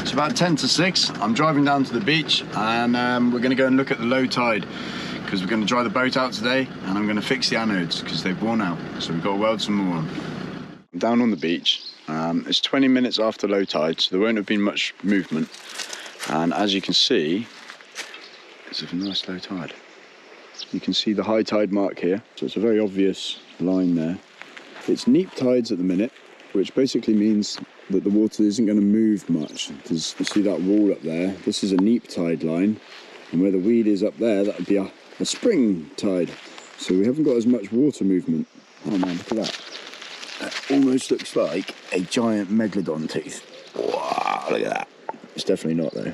It's about 10 to 6. I'm driving down to the beach and we're going to go and look at the low tide because we're going to dry the boat out today and I'm going to fix the anodes because they've worn out. So we've got to weld some more on. I'm down on the beach. It's 20 minutes after low tide, so there won't have been much movement. And as you can see, it's a nice low tide. You can see the high tide mark here, so it's a very obvious line there. It's neap tides at the minute, which basically means that the water isn't going to move much. You see that wall up there? This is a neap tide line, and where the weed is up there, that would be a spring tide. So we haven't got as much water movement. Oh man, look at that. That almost looks like a giant megalodon tooth. Wow, look at that. It's definitely not though.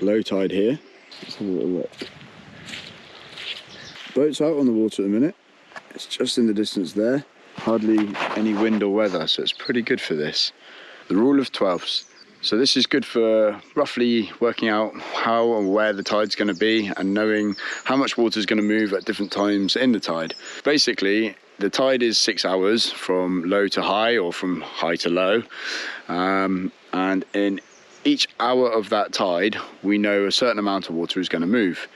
Low tide here. Let's have a little look. Boat's out on the water at the minute. It's just in the distance there. Hardly any wind or weather, so it's pretty good for this. The rule of 12ths. So this is good for roughly working out how and where the tide's going to be and knowing how much water is going to move at different times in the tide. Basically, the tide is 6 hours from low to high or from high to low. And in each hour of that tide, we know a certain amount of water is going to move.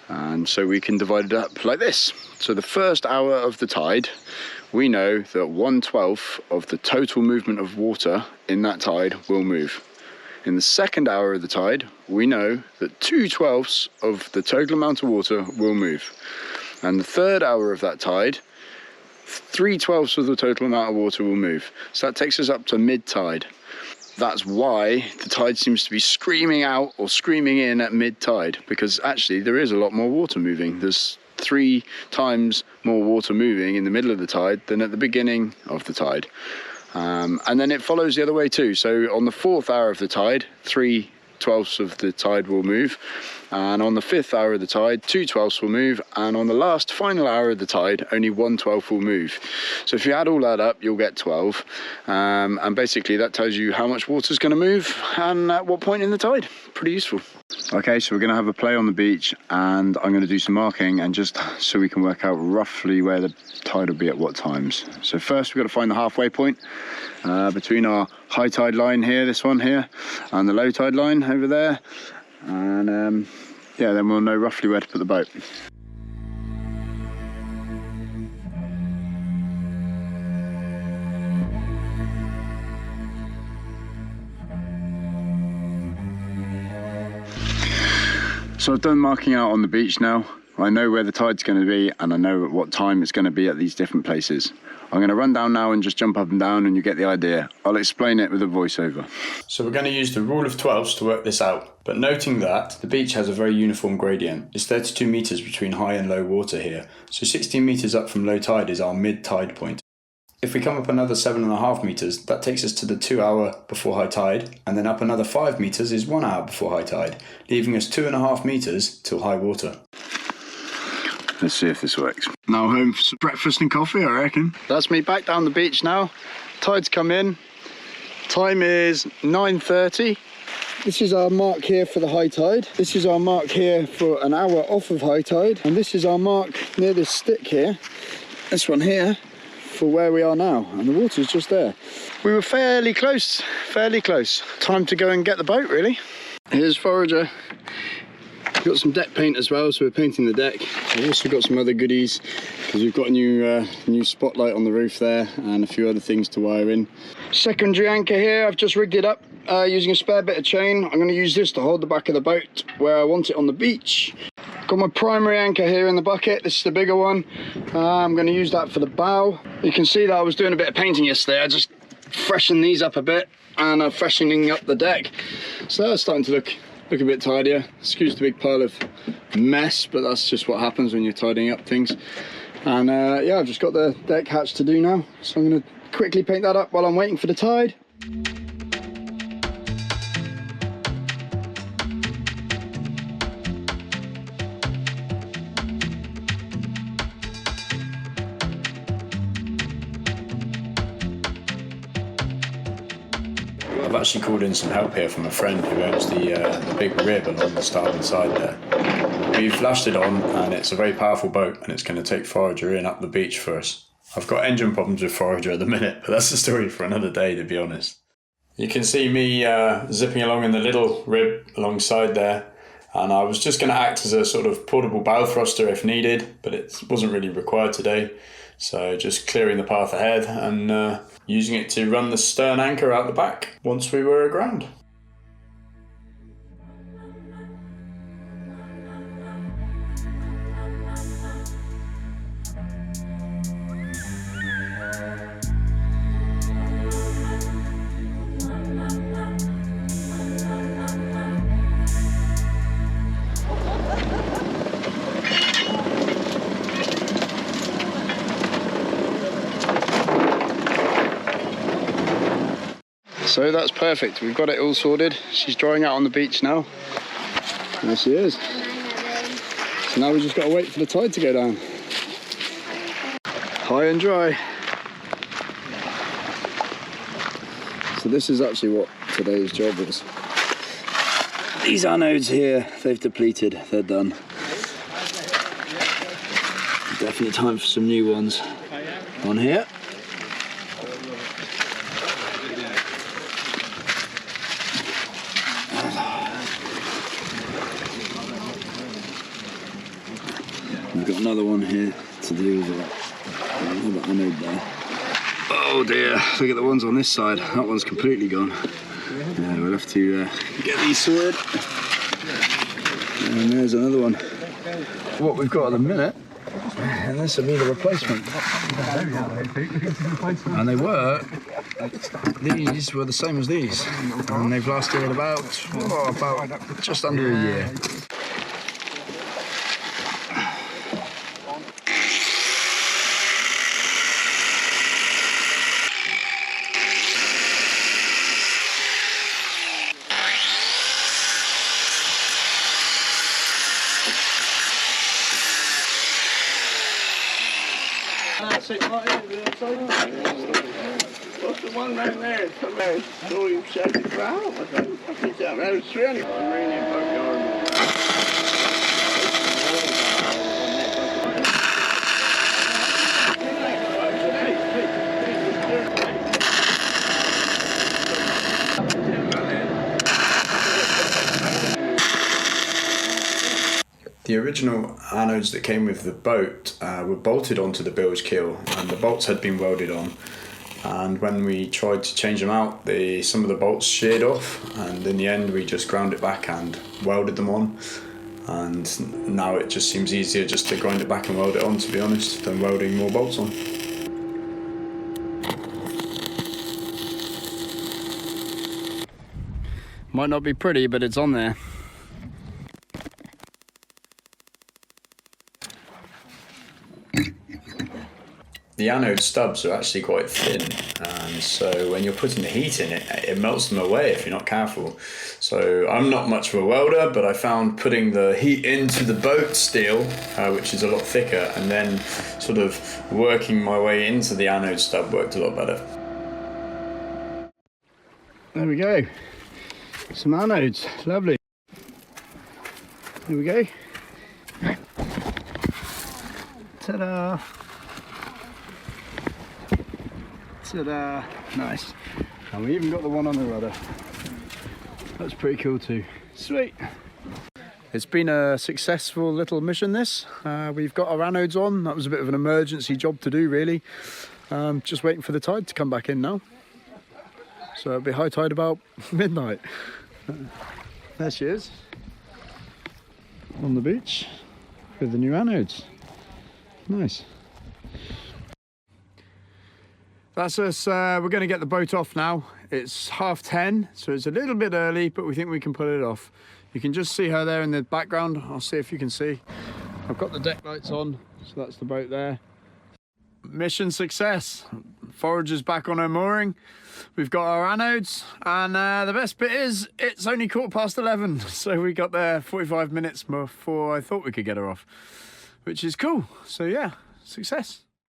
And so we can divide it up like this. So the first hour of the tide, we know that 1/12 of the total movement of water in that tide will move. In the second hour of the tide, we know that 2/12 of the total amount of water will move. And the third hour of that tide, 3/12 of the total amount of water will move. So that takes us up to mid-tide. That's why the tide seems to be screaming out or screaming in at mid-tide, because actually there is a lot more water moving. There's 3 times more water moving in the middle of the tide than at the beginning of the tide. And then it follows the other way too. So on the 4th hour of the tide, 3/12 of the tide will move. And on the 5th hour of the tide, 2/12 will move. And on the last final hour of the tide, only 1/12 will move. So if you add all that up, you'll get 12. And basically that tells you how much water is going to move and at what point in the tide. Pretty useful. Okay, so we're going to have a play on the beach and I'm going to do some marking and just so we can work out roughly where the tide will be at what times. So first we've got to find the halfway point between our high tide line here, this one here, and the low tide line over there. And yeah, then we'll know roughly where to put the boat. So I've done marking out on the beach now. I know where the tide's going to be and I know at what time it's going to be at these different places. I'm going to run down now and just jump up and down and you get the idea. I'll explain it with a voiceover. So we're going to use the rule of 12s to work this out. But noting that the beach has a very uniform gradient. It's 32 metres between high and low water here. So 16 metres up from low tide is our mid-tide point. If we come up another 7.5 metres, that takes us to the 2 hour before high tide, and then up another 5 metres is 1 hour before high tide, leaving us 2.5 metres till high water. Let's see if this works. Now home for some breakfast and coffee, I reckon. That's me back down the beach now. Tide's come in. Time is 9:30. This is our mark here for the high tide. This is our mark here for an hour off of high tide. And this is our mark near this stick here. This one here. For where we are now, and the water's just there. We were fairly close. Time to go and get the boat, really. Here's Forager. We've got some deck paint as well, so we're painting the deck. We've also got some other goodies, because we've got a new spotlight on the roof there, and a few other things to wire in. Secondary anchor here, I've just rigged it up using a spare bit of chain. I'm going to use this to hold the back of the boat where I want it on the beach. Got my primary anchor here in the bucket. This is the bigger one. I'm going to use that for the bow. You can see that I was doing a bit of painting yesterday. I just freshened these up a bit and I'm freshening up the deck. So that's starting to look a bit tidier. Excuse the big pile of mess, but that's just what happens when you're tidying up things. And yeah, I've just got the deck hatch to do now. So I'm going to quickly paint that up while I'm waiting for the tide. I've actually called in some help here from a friend who owns the big rib along the starboard side there. We've lashed it on and it's a very powerful boat and it's going to take Forager in up the beach for us. I've got engine problems with Forager at the minute, but that's a story for another day, to be honest. You can see me zipping along in the little rib alongside there, and I was just going to act as a sort of portable bow thruster if needed, but it wasn't really required today. So just clearing the path ahead and using it to run the stern anchor out the back once we were aground. So that's perfect, we've got it all sorted. She's drying out on the beach now. There she is. So now we just got to wait for the tide to go down. High and dry. So this is actually what today's job is. These anodes here, they've depleted, they're done. Definitely time for some new ones on here. We've got another one here to do with another anode there. Oh dear, look at the ones on this side. That one's completely gone. Yeah, we'll have to get these sorted. And there's another one. What we've got at the minute, and this will be the replacement. And these were the same as these. And they've lasted about just under a year. What's the one down there? Somebody told him sacrificial. I think that was 300. The original anodes that came with the boat were bolted onto the bilge keel, and the bolts had been welded on. And when we tried to change them out, some of the bolts sheared off, and in the end we just ground it back and welded them on. And now it just seems easier just to grind it back and weld it on, to be honest, than welding more bolts on. Might not be pretty, but it's on there. The anode stubs are actually quite thin, and so when you're putting the heat in it, it melts them away if you're not careful. So I'm not much of a welder, but I found putting the heat into the boat steel, which is a lot thicker, and then sort of working my way into the anode stub worked a lot better. There we go. Some anodes, lovely. Here we go. Ta-da! Ta-da! Nice. And we even got the one on the rudder. That's pretty cool too. Sweet. It's been a successful little mission this. We've got our anodes on. That was a bit of an emergency job to do really. Just waiting for the tide to come back in now. So it'll be high tide about midnight. There she is. On the beach with the new anodes. Nice. That's us, we're going to get the boat off now. It's 10:30, so it's a little bit early, but we think we can pull it off. You can just see her there in the background. I'll see if you can see. I've got the deck lights on, so that's the boat there. Mission success. Forager's back on her mooring. We've got our anodes, and the best bit is it's only 11:15, so we got there 45 minutes before I thought we could get her off, which is cool. So yeah, success.